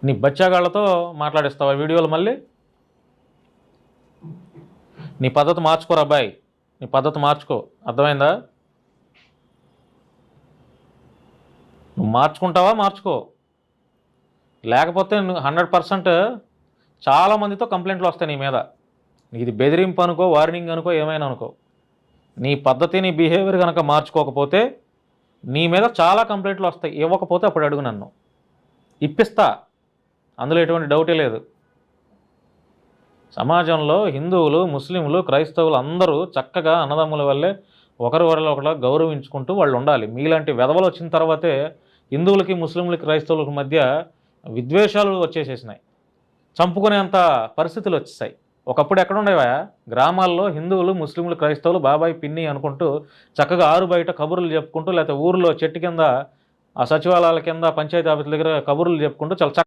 నీ బచ్చాగాళ్ళతో మాట్లాడిస్తావా వీడియోలు మళ్ళీ? నీ పద్ధతి మార్చుకోరా అబ్బాయి, నీ పద్ధతి మార్చుకో, అర్థమైందా? నువ్వు మార్చుకుంటావా మార్చుకో, లేకపోతే నువ్వు 100% చాలామందితో కంప్లైంట్లు వస్తాయి నీ మీద. ఇది బెదిరింపు అనుకో, వార్నింగ్ అనుకో, ఏమైనా అనుకో. నీ పద్ధతి నీ బిహేవియర్ కనుక మార్చుకోకపోతే నీ మీద చాలా కంప్లైంట్లు వస్తాయి. ఇవ్వకపోతే అప్పుడు అడుగు నన్ను, ఇప్పిస్తా, అందులో ఎటువంటి డౌటే లేదు. సమాజంలో హిందువులు, ముస్లింలు, క్రైస్తవులు అందరూ చక్కగా అన్నదమ్ముల వల్లే ఒకరి ఒకరు గౌరవించుకుంటూ వాళ్ళు ఉండాలి. మీలాంటి వెధవలు వచ్చిన తర్వాతే హిందువులకి, ముస్లింలకి, క్రైస్తవులకి మధ్య విద్వేషాలు వచ్చేసేసినాయి, చంపుకునేంత పరిస్థితులు వచ్చేసాయి. ఒకప్పుడు ఎక్కడ ఉండేవా? గ్రామాల్లో హిందువులు, ముస్లింలు, క్రైస్తవులు బాబాయ్ పిన్ని అనుకుంటూ చక్కగా ఆరు బయట కబుర్లు చెప్పుకుంటూ, లేకపోతే ఊరిలో చెట్టు కింద, ఆ సచివాలయాల కింద, పంచాయతీ ఆఫీసుల దగ్గర కబుర్లు చెప్పుకుంటూ చాలా